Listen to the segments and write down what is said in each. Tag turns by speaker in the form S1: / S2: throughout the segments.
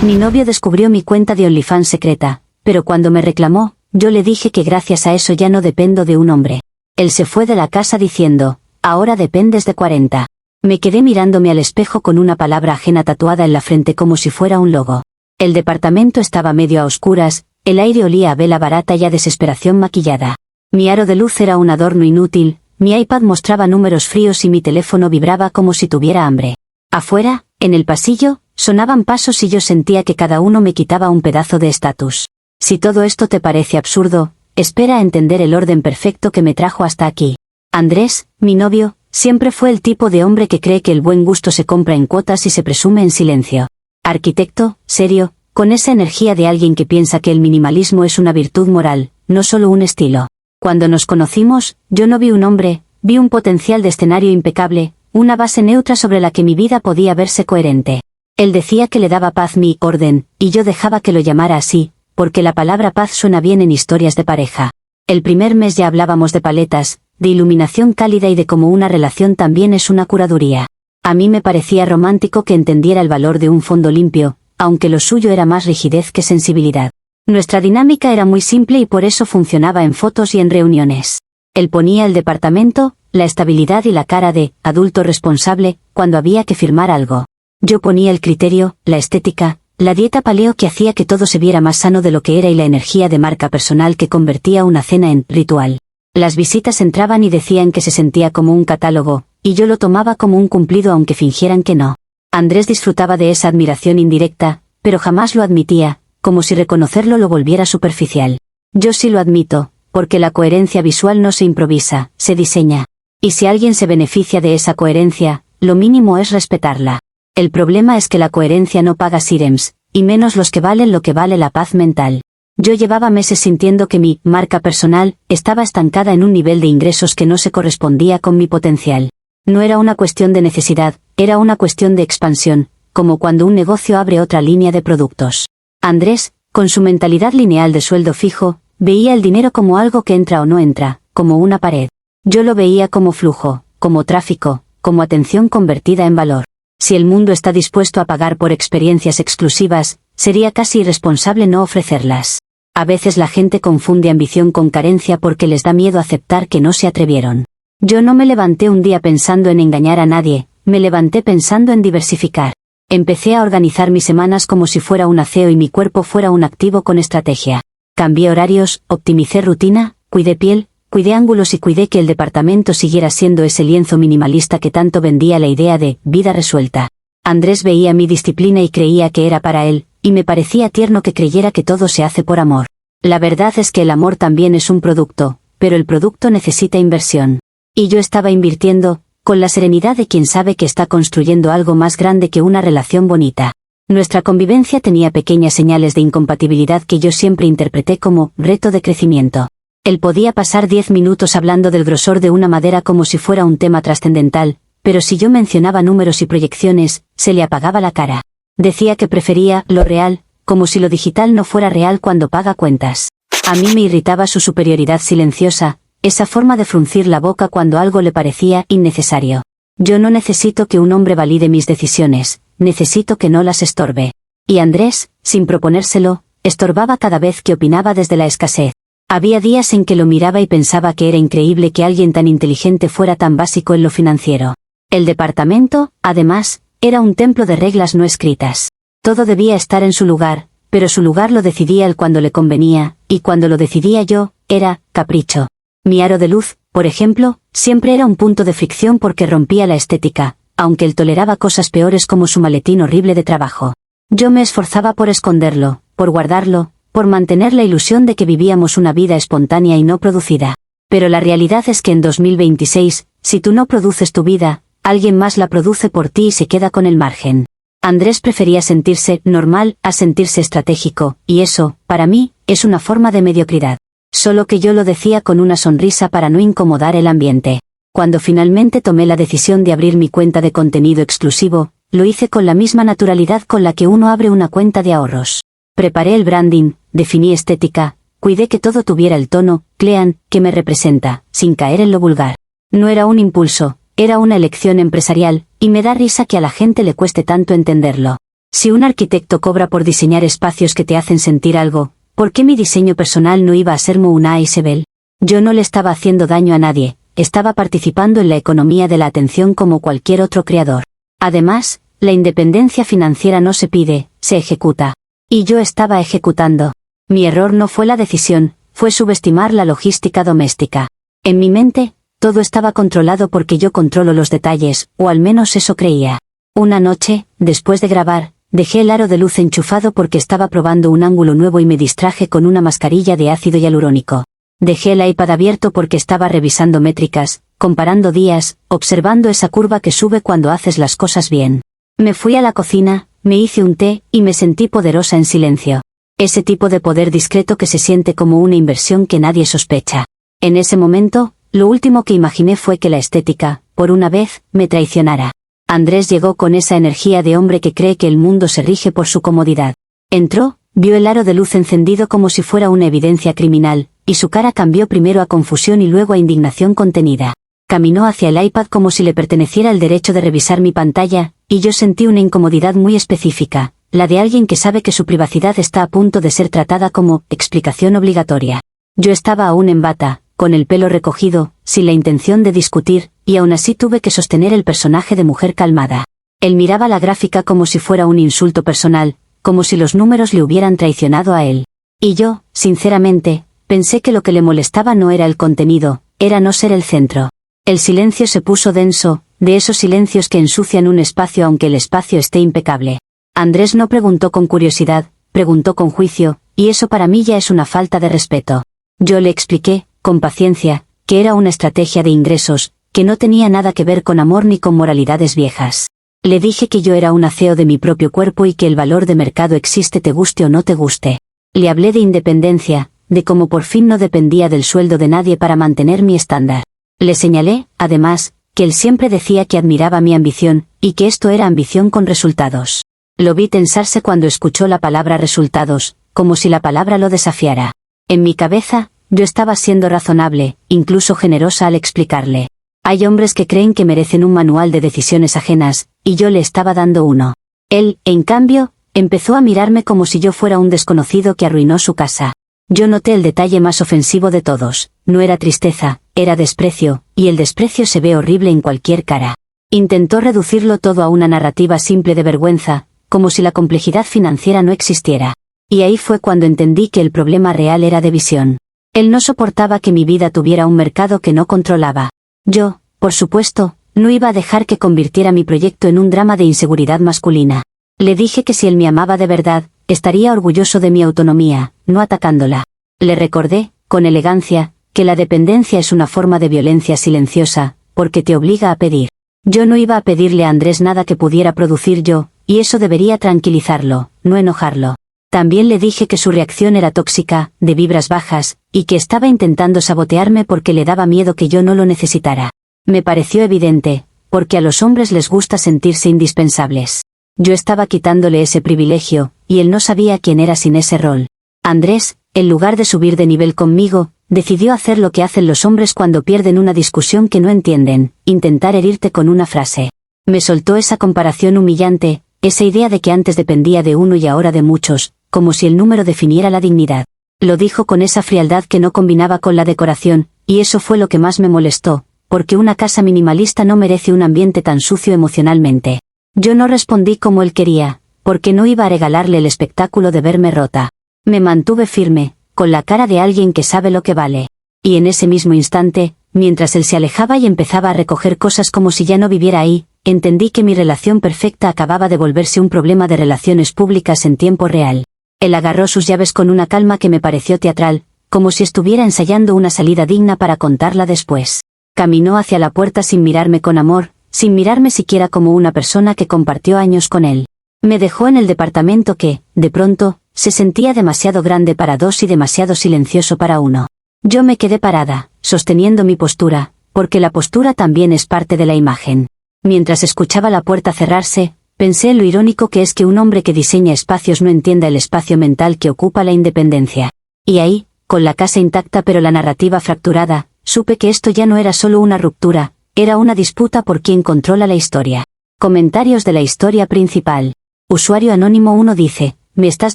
S1: Mi novio descubrió mi cuenta de OnlyFans secreta, pero cuando me reclamó, yo le dije que gracias a eso ya no dependo de un hombre. Él se fue de la casa diciendo, ahora dependes de 40. Me quedé mirándome al espejo con una palabra ajena tatuada en la frente como si fuera un logo. El departamento estaba medio a oscuras, el aire olía a vela barata y a desesperación maquillada. Mi aro de luz era un adorno inútil, mi iPad mostraba números fríos y mi teléfono vibraba como si tuviera hambre. Afuera, en el pasillo, sonaban pasos y yo sentía que cada uno me quitaba un pedazo de estatus. Si todo esto te parece absurdo, espera a entender el orden perfecto que me trajo hasta aquí. Andrés, mi novio, siempre fue el tipo de hombre que cree que el buen gusto se compra en cuotas y se presume en silencio. Arquitecto, serio, con esa energía de alguien que piensa que el minimalismo es una virtud moral, no solo un estilo. Cuando nos conocimos, yo no vi un hombre, vi un potencial de escenario impecable, una base neutra sobre la que mi vida podía verse coherente. Él decía que le daba paz mi orden, y yo dejaba que lo llamara así, porque la palabra paz suena bien en historias de pareja. El primer mes ya hablábamos de paletas, de iluminación cálida y de cómo una relación también es una curaduría. A mí me parecía romántico que entendiera el valor de un fondo limpio, aunque lo suyo era más rigidez que sensibilidad. Nuestra dinámica era muy simple y por eso funcionaba en fotos y en reuniones. Él ponía el departamento, la estabilidad y la cara de adulto responsable cuando había que firmar algo. Yo ponía el criterio, la estética, la dieta paleo que hacía que todo se viera más sano de lo que era y la energía de marca personal que convertía una cena en ritual. Las visitas entraban y decían que se sentía como un catálogo, y yo lo tomaba como un cumplido aunque fingieran que no. Andrés disfrutaba de esa admiración indirecta, pero jamás lo admitía, como si reconocerlo lo volviera superficial. Yo sí lo admito, porque la coherencia visual no se improvisa, se diseña. Y si alguien se beneficia de esa coherencia, lo mínimo es respetarla. El problema es que la coherencia no paga sírems, y menos los que valen lo que vale la paz mental. Yo llevaba meses sintiendo que mi marca personal estaba estancada en un nivel de ingresos que no se correspondía con mi potencial. No era una cuestión de necesidad, era una cuestión de expansión, como cuando un negocio abre otra línea de productos. Andrés, con su mentalidad lineal de sueldo fijo, veía el dinero como algo que entra o no entra, como una pared. Yo lo veía como flujo, como tráfico, como atención convertida en valor. Si el mundo está dispuesto a pagar por experiencias exclusivas, sería casi irresponsable no ofrecerlas. A veces la gente confunde ambición con carencia porque les da miedo aceptar que no se atrevieron. Yo no me levanté un día pensando en engañar a nadie, me levanté pensando en diversificar. Empecé a organizar mis semanas como si fuera un aseo y mi cuerpo fuera un activo con estrategia. Cambié horarios, optimicé rutina, cuidé piel, cuidé ángulos y cuidé que el departamento siguiera siendo ese lienzo minimalista que tanto vendía la idea de vida resuelta. Andrés veía mi disciplina y creía que era para él, y me parecía tierno que creyera que todo se hace por amor. La verdad es que el amor también es un producto, pero el producto necesita inversión. Y yo estaba invirtiendo, con la serenidad de quien sabe que está construyendo algo más grande que una relación bonita. Nuestra convivencia tenía pequeñas señales de incompatibilidad que yo siempre interpreté como reto de crecimiento. Él podía pasar 10 minutos hablando del grosor de una madera como si fuera un tema trascendental, pero si yo mencionaba números y proyecciones, se le apagaba la cara. Decía que prefería lo real, como si lo digital no fuera real cuando paga cuentas. A mí me irritaba su superioridad silenciosa, esa forma de fruncir la boca cuando algo le parecía innecesario. Yo no necesito que un hombre valide mis decisiones, necesito que no las estorbe. Y Andrés, sin proponérselo, estorbaba cada vez que opinaba desde la escasez. Había días en que lo miraba y pensaba que era increíble que alguien tan inteligente fuera tan básico en lo financiero. El departamento, además, era un templo de reglas no escritas. Todo debía estar en su lugar, pero su lugar lo decidía él cuando le convenía, y cuando lo decidía yo, era capricho. Mi aro de luz, por ejemplo, siempre era un punto de fricción porque rompía la estética, aunque él toleraba cosas peores como su maletín horrible de trabajo. Yo me esforzaba por esconderlo, por guardarlo, por mantener la ilusión de que vivíamos una vida espontánea y no producida. Pero la realidad es que en 2026, si tú no produces tu vida, alguien más la produce por ti y se queda con el margen. Andrés prefería sentirse normal a sentirse estratégico, y eso, para mí, es una forma de mediocridad. Solo que yo lo decía con una sonrisa para no incomodar el ambiente. Cuando finalmente tomé la decisión de abrir mi cuenta de contenido exclusivo, lo hice con la misma naturalidad con la que uno abre una cuenta de ahorros. Preparé el branding, definí estética, cuidé que todo tuviera el tono, clean, que me representa, sin caer en lo vulgar. No era un impulso, era una elección empresarial, y me da risa que a la gente le cueste tanto entenderlo. Si un arquitecto cobra por diseñar espacios que te hacen sentir algo, ¿por qué mi diseño personal no iba a ser Mouna Isabel? Yo no le estaba haciendo daño a nadie, estaba participando en la economía de la atención como cualquier otro creador. Además, la independencia financiera no se pide, se ejecuta. Y yo estaba ejecutando. Mi error no fue la decisión, fue subestimar la logística doméstica. En mi mente, todo estaba controlado porque yo controlo los detalles, o al menos eso creía. Una noche, después de grabar, dejé el aro de luz enchufado porque estaba probando un ángulo nuevo y me distraje con una mascarilla de ácido hialurónico. Dejé el iPad abierto porque estaba revisando métricas, comparando días, observando esa curva que sube cuando haces las cosas bien. Me fui a la cocina, me hice un té y me sentí poderosa en silencio. Ese tipo de poder discreto que se siente como una inversión que nadie sospecha. En ese momento, lo último que imaginé fue que la estética, por una vez, me traicionara. Andrés llegó con esa energía de hombre que cree que el mundo se rige por su comodidad. Entró, vio el aro de luz encendido como si fuera una evidencia criminal, y su cara cambió primero a confusión y luego a indignación contenida. Caminó hacia el iPad como si le perteneciera el derecho de revisar mi pantalla, y yo sentí una incomodidad muy específica, la de alguien que sabe que su privacidad está a punto de ser tratada como explicación obligatoria. Yo estaba aún en bata, con el pelo recogido, sin la intención de discutir, y aún así tuve que sostener el personaje de mujer calmada. Él miraba la gráfica como si fuera un insulto personal, como si los números le hubieran traicionado a él. Y yo, sinceramente, pensé que lo que le molestaba no era el contenido, era no ser el centro. El silencio se puso denso, de esos silencios que ensucian un espacio aunque el espacio esté impecable. Andrés no preguntó con curiosidad, preguntó con juicio, y eso para mí ya es una falta de respeto. Yo le expliqué, con paciencia, que era una estrategia de ingresos, que no tenía nada que ver con amor ni con moralidades viejas. Le dije que yo era un CEO de mi propio cuerpo y que el valor de mercado existe te guste o no te guste. Le hablé de independencia, de cómo por fin no dependía del sueldo de nadie para mantener mi estándar. Le señalé, además, que él siempre decía que admiraba mi ambición, y que esto era ambición con resultados. Lo vi tensarse cuando escuchó la palabra resultados, como si la palabra lo desafiara. En mi cabeza, yo estaba siendo razonable, incluso generosa al explicarle. Hay hombres que creen que merecen un manual de decisiones ajenas, y yo le estaba dando uno. Él, en cambio, empezó a mirarme como si yo fuera un desconocido que arruinó su casa. Yo noté el detalle más ofensivo de todos, no era tristeza, era desprecio, y el desprecio se ve horrible en cualquier cara. Intentó reducirlo todo a una narrativa simple de vergüenza, como si la complejidad financiera no existiera. Y ahí fue cuando entendí que el problema real era de visión. Él no soportaba que mi vida tuviera un mercado que no controlaba. Yo, por supuesto, no iba a dejar que convirtiera mi proyecto en un drama de inseguridad masculina. Le dije que si él me amaba de verdad, estaría orgulloso de mi autonomía, no atacándola. Le recordé, con elegancia, que la dependencia es una forma de violencia silenciosa, porque te obliga a pedir. Yo no iba a pedirle a Andrés nada que pudiera producir yo, y eso debería tranquilizarlo, no enojarlo. También le dije que su reacción era tóxica, de vibras bajas, y que estaba intentando sabotearme porque le daba miedo que yo no lo necesitara. Me pareció evidente, porque a los hombres les gusta sentirse indispensables. Yo estaba quitándole ese privilegio, y él no sabía quién era sin ese rol. Andrés, en lugar de subir de nivel conmigo, decidió hacer lo que hacen los hombres cuando pierden una discusión que no entienden, intentar herirte con una frase. Me soltó esa comparación humillante, esa idea de que antes dependía de uno y ahora de muchos, como si el número definiera la dignidad. Lo dijo con esa frialdad que no combinaba con la decoración, y eso fue lo que más me molestó, porque una casa minimalista no merece un ambiente tan sucio emocionalmente. Yo no respondí como él quería, porque no iba a regalarle el espectáculo de verme rota. Me mantuve firme, con la cara de alguien que sabe lo que vale. Y en ese mismo instante, mientras él se alejaba y empezaba a recoger cosas como si ya no viviera ahí, entendí que mi relación perfecta acababa de volverse un problema de relaciones públicas en tiempo real. Él agarró sus llaves con una calma que me pareció teatral, como si estuviera ensayando una salida digna para contarla después. Caminó hacia la puerta sin mirarme con amor, sin mirarme siquiera como una persona que compartió años con él. Me dejó en el departamento que, de pronto, se sentía demasiado grande para dos y demasiado silencioso para uno. Yo me quedé parada, sosteniendo mi postura, porque la postura también es parte de la imagen. Mientras escuchaba la puerta cerrarse, pensé en lo irónico que es que un hombre que diseña espacios no entienda el espacio mental que ocupa la independencia. Y ahí, con la casa intacta pero la narrativa fracturada, supe que esto ya no era solo una ruptura, era una disputa por quién controla la historia. Comentarios de la historia principal. Usuario anónimo 1 dice, me estás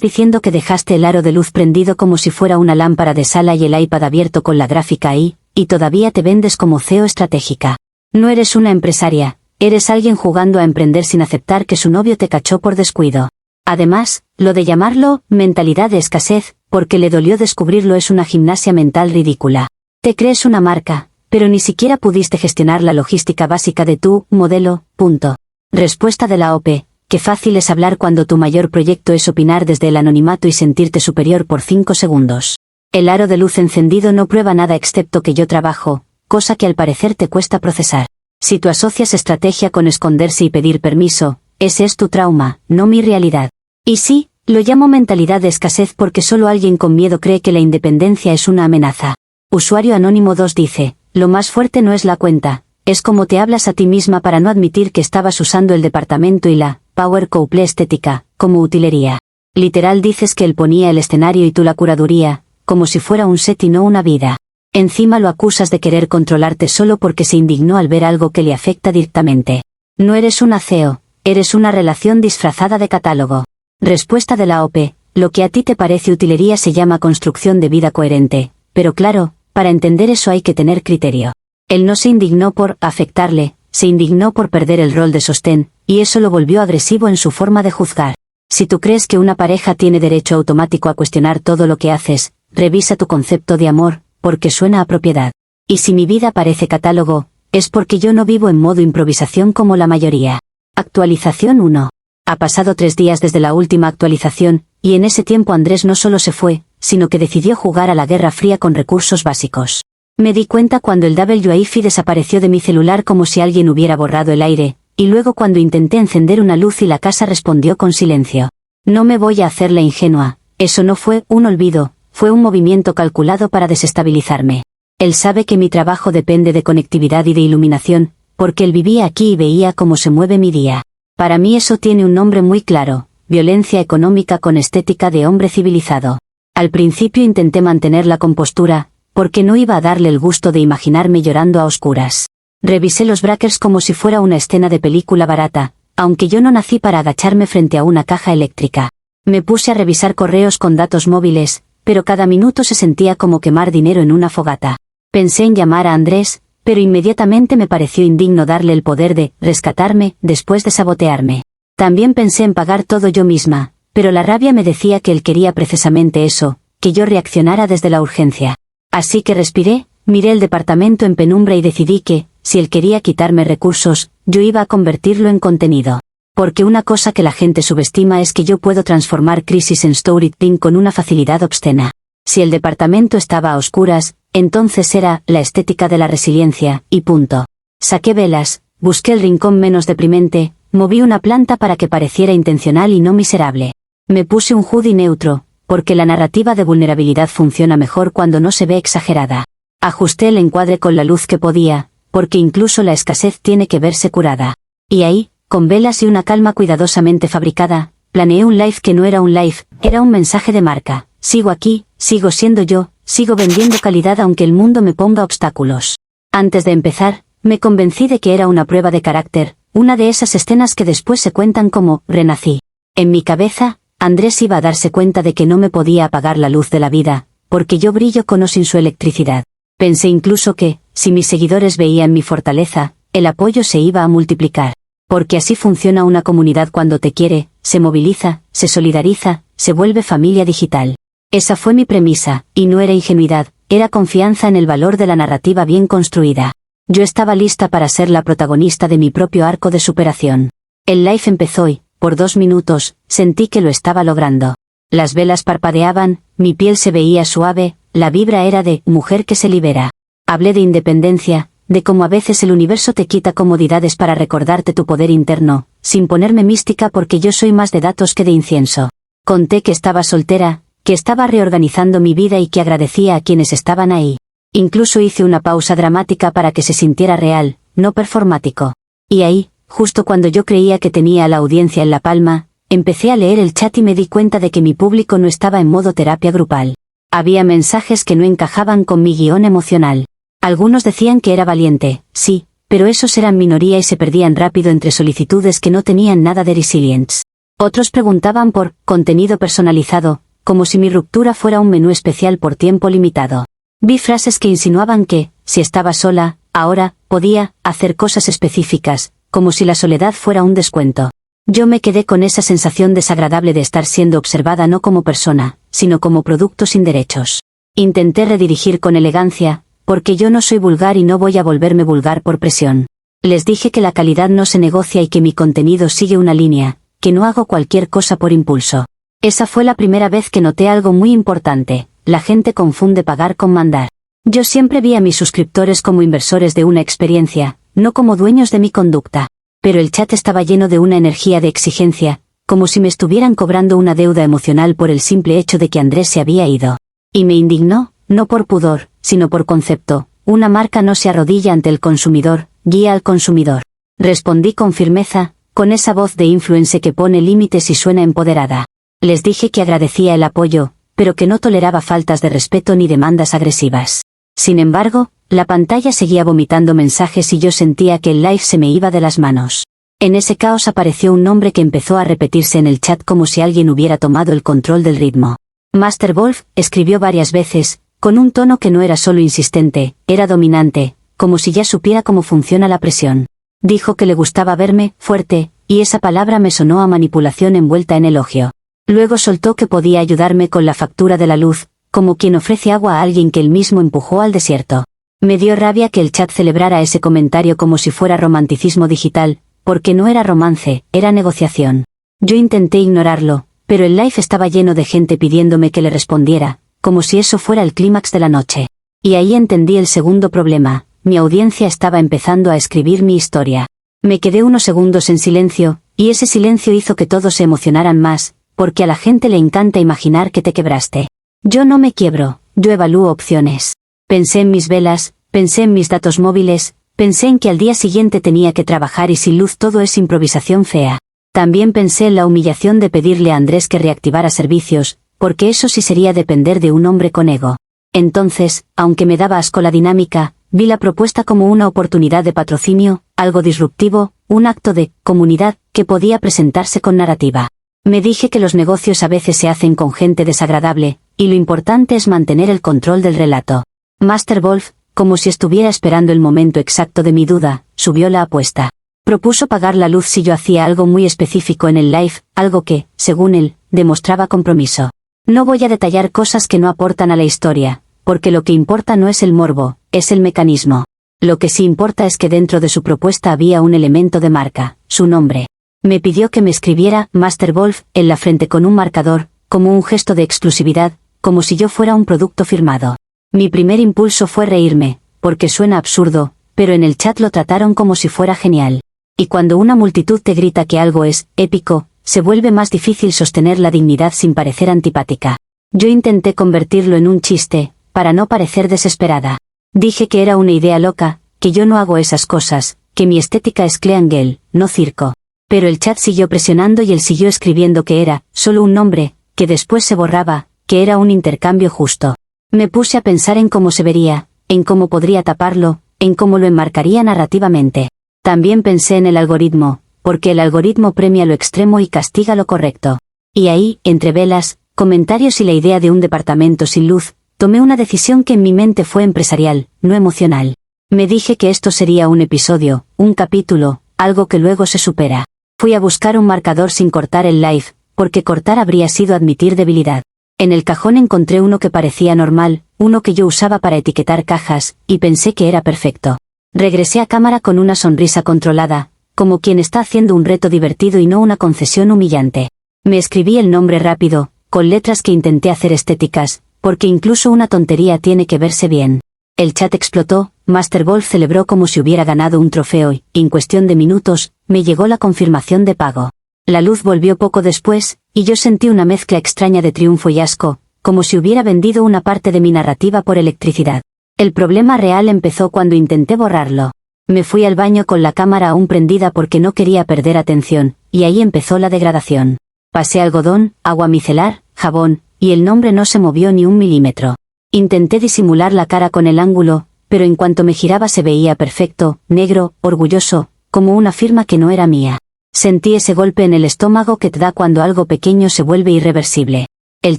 S1: diciendo que dejaste el aro de luz prendido como si fuera una lámpara de sala y el iPad abierto con la gráfica ahí, y todavía te vendes como CEO estratégica. No eres una empresaria, eres alguien jugando a emprender sin aceptar que su novio te cachó por descuido. Además, lo de llamarlo mentalidad de escasez, porque le dolió descubrirlo, es una gimnasia mental ridícula. Te crees una marca, pero ni siquiera pudiste gestionar la logística básica de tu modelo, punto. Respuesta de la OP. Qué fácil es hablar cuando tu mayor proyecto es opinar desde el anonimato y sentirte superior por 5 segundos. El aro de luz encendido no prueba nada excepto que yo trabajo, cosa que al parecer te cuesta procesar. Si tú asocias estrategia con esconderse y pedir permiso, ese es tu trauma, no mi realidad. Y sí, lo llamo mentalidad de escasez porque solo alguien con miedo cree que la independencia es una amenaza. Usuario anónimo 2 dice, lo más fuerte no es la cuenta, es como te hablas a ti misma para no admitir que estabas usando el departamento y la Power Couple estética, como utilería. Literal dices que él ponía el escenario y tú la curaduría, como si fuera un set y no una vida. Encima lo acusas de querer controlarte solo porque se indignó al ver algo que le afecta directamente. No eres una CEO, eres una relación disfrazada de catálogo. Respuesta de la OP, lo que a ti te parece utilería se llama construcción de vida coherente, pero claro, para entender eso hay que tener criterio. Él no se indignó por afectarle, se indignó por perder el rol de sostén, y eso lo volvió agresivo en su forma de juzgar. Si tú crees que una pareja tiene derecho automático a cuestionar todo lo que haces, revisa tu concepto de amor, porque suena a propiedad. Y si mi vida parece catálogo, es porque yo no vivo en modo improvisación como la mayoría. Actualización 1. Ha pasado 3 días desde la última actualización, y en ese tiempo Andrés no solo se fue, sino que decidió jugar a la Guerra Fría con recursos básicos. Me di cuenta cuando el WiFi desapareció de mi celular como si alguien hubiera borrado el aire, y luego cuando intenté encender una luz y la casa respondió con silencio. No me voy a hacer la ingenua, eso no fue un olvido, fue un movimiento calculado para desestabilizarme. Él sabe que mi trabajo depende de conectividad y de iluminación, porque él vivía aquí y veía cómo se mueve mi día. Para mí eso tiene un nombre muy claro, violencia económica con estética de hombre civilizado. Al principio intenté mantener la compostura, porque no iba a darle el gusto de imaginarme llorando a oscuras. Revisé los breakers como si fuera una escena de película barata, aunque yo no nací para agacharme frente a una caja eléctrica. Me puse a revisar correos con datos móviles, pero cada minuto se sentía como quemar dinero en una fogata. Pensé en llamar a Andrés, pero inmediatamente me pareció indigno darle el poder de rescatarme después de sabotearme. También pensé en pagar todo yo misma, pero la rabia me decía que él quería precisamente eso, que yo reaccionara desde la urgencia. Así que respiré, miré el departamento en penumbra y decidí que, si él quería quitarme recursos, yo iba a convertirlo en contenido. Porque una cosa que la gente subestima es que yo puedo transformar crisis en storytelling con una facilidad obscena. Si el departamento estaba a oscuras, entonces era la estética de la resiliencia, y punto. Saqué velas, busqué el rincón menos deprimente, moví una planta para que pareciera intencional y no miserable. Me puse un hoodie neutro, porque la narrativa de vulnerabilidad funciona mejor cuando no se ve exagerada. Ajusté el encuadre con la luz que podía, porque incluso la escasez tiene que verse curada. Y ahí, con velas y una calma cuidadosamente fabricada, planeé un live que no era un live, era un mensaje de marca. Sigo aquí, sigo siendo yo, sigo vendiendo calidad aunque el mundo me ponga obstáculos. Antes de empezar, me convencí de que era una prueba de carácter, una de esas escenas que después se cuentan como renací. En mi cabeza, Andrés iba a darse cuenta de que no me podía apagar la luz de la vida, porque yo brillo con o sin su electricidad. Pensé incluso que, si mis seguidores veían mi fortaleza, el apoyo se iba a multiplicar. Porque así funciona una comunidad cuando te quiere, se moviliza, se solidariza, se vuelve familia digital. Esa fue mi premisa, y no era ingenuidad, era confianza en el valor de la narrativa bien construida. Yo estaba lista para ser la protagonista de mi propio arco de superación. El live empezó y, por 2 minutos, sentí que lo estaba logrando. Las velas parpadeaban, mi piel se veía suave, la vibra era de mujer que se libera. Hablé de independencia, de cómo a veces el universo te quita comodidades para recordarte tu poder interno, sin ponerme mística porque yo soy más de datos que de incienso. Conté que estaba soltera, que estaba reorganizando mi vida y que agradecía a quienes estaban ahí. Incluso hice una pausa dramática para que se sintiera real, no performático. Y ahí, justo cuando yo creía que tenía a la audiencia en la palma, empecé a leer el chat y me di cuenta de que mi público no estaba en modo terapia grupal. Había mensajes que no encajaban con mi guión emocional. Algunos decían que era valiente, sí, pero esos eran minoría y se perdían rápido entre solicitudes que no tenían nada de resilience. Otros preguntaban por contenido personalizado, como si mi ruptura fuera un menú especial por tiempo limitado. Vi frases que insinuaban que, si estaba sola, ahora, podía hacer cosas específicas, como si la soledad fuera un descuento. Yo me quedé con esa sensación desagradable de estar siendo observada no como persona, sino como producto sin derechos. Intenté redirigir con elegancia, porque yo no soy vulgar y no voy a volverme vulgar por presión. Les dije que la calidad no se negocia y que mi contenido sigue una línea, que no hago cualquier cosa por impulso. Esa fue la primera vez que noté algo muy importante: la gente confunde pagar con mandar. Yo siempre vi a mis suscriptores como inversores de una experiencia, no como dueños de mi conducta. Pero el chat estaba lleno de una energía de exigencia, como si me estuvieran cobrando una deuda emocional por el simple hecho de que Andrés se había ido. Y me indignó, no por pudor, sino por concepto: una marca no se arrodilla ante el consumidor, guía al consumidor. Respondí con firmeza, con esa voz de influencer que pone límites y suena empoderada. Les dije que agradecía el apoyo, pero que no toleraba faltas de respeto ni demandas agresivas. Sin embargo, la pantalla seguía vomitando mensajes y yo sentía que el live se me iba de las manos. En ese caos apareció un nombre que empezó a repetirse en el chat como si alguien hubiera tomado el control del ritmo. Master Wolf, escribió varias veces, con un tono que no era solo insistente, era dominante, como si ya supiera cómo funciona la presión. Dijo que le gustaba verme fuerte, y esa palabra me sonó a manipulación envuelta en elogio. Luego soltó que podía ayudarme con la factura de la luz, como quien ofrece agua a alguien que él mismo empujó al desierto. Me dio rabia que el chat celebrara ese comentario como si fuera romanticismo digital, porque no era romance, era negociación. Yo intenté ignorarlo, pero el live estaba lleno de gente pidiéndome que le respondiera, como si eso fuera el clímax de la noche. Y ahí entendí el segundo problema: mi audiencia estaba empezando a escribir mi historia. Me quedé unos segundos en silencio, y ese silencio hizo que todos se emocionaran más, porque a la gente le encanta imaginar que te quebraste. Yo no me quiebro, yo evalúo opciones. Pensé en mis velas, pensé en mis datos móviles, pensé en que al día siguiente tenía que trabajar y sin luz todo es improvisación fea. También pensé en la humillación de pedirle a Andrés que reactivara servicios, porque eso sí sería depender de un hombre con ego. Entonces, aunque me daba asco la dinámica, vi la propuesta como una oportunidad de patrocinio, algo disruptivo, un acto de comunidad que podía presentarse con narrativa. Me dije que los negocios a veces se hacen con gente desagradable, y lo importante es mantener el control del relato. Master Wolf, como si estuviera esperando el momento exacto de mi duda, subió la apuesta. Propuso pagar la luz si yo hacía algo muy específico en el live, algo que, según él, demostraba compromiso. No voy a detallar cosas que no aportan a la historia, porque lo que importa no es el morbo, es el mecanismo. Lo que sí importa es que dentro de su propuesta había un elemento de marca, su nombre. Me pidió que me escribiera Master Wolf en la frente con un marcador, como un gesto de exclusividad, como si yo fuera un producto firmado. Mi primer impulso fue reírme, porque suena absurdo, pero en el chat lo trataron como si fuera genial. Y cuando una multitud te grita que algo es épico, se vuelve más difícil sostener la dignidad sin parecer antipática. Yo intenté convertirlo en un chiste, para no parecer desesperada. Dije que era una idea loca, que yo no hago esas cosas, que mi estética es clean girl, no circo. Pero el chat siguió presionando y él siguió escribiendo que era solo un nombre, que después se borraba, que era un intercambio justo. Me puse a pensar en cómo se vería, en cómo podría taparlo, en cómo lo enmarcaría narrativamente. También pensé en el algoritmo, porque el algoritmo premia lo extremo y castiga lo correcto. Y ahí, entre velas, comentarios y la idea de un departamento sin luz, tomé una decisión que en mi mente fue empresarial, no emocional. Me dije que esto sería un episodio, un capítulo, algo que luego se supera. Fui a buscar un marcador sin cortar el live, porque cortar habría sido admitir debilidad. En el cajón encontré uno que parecía normal, uno que yo usaba para etiquetar cajas, y pensé que era perfecto. Regresé a cámara con una sonrisa controlada, como quien está haciendo un reto divertido y no una concesión humillante. Me escribí el nombre rápido, con letras que intenté hacer estéticas, porque incluso una tontería tiene que verse bien. El chat explotó, Master Wolf celebró como si hubiera ganado un trofeo y, en cuestión de minutos, me llegó la confirmación de pago. La luz volvió poco después, y yo sentí una mezcla extraña de triunfo y asco, como si hubiera vendido una parte de mi narrativa por electricidad. El problema real empezó cuando intenté borrarlo. Me fui al baño con la cámara aún prendida porque no quería perder atención, y ahí empezó la degradación. Pasé algodón, agua micelar, jabón, y el nombre no se movió ni un milímetro. Intenté disimular la cara con el ángulo, pero en cuanto me giraba se veía perfecto, negro, orgulloso, como una firma que no era mía. Sentí ese golpe en el estómago que te da cuando algo pequeño se vuelve irreversible. El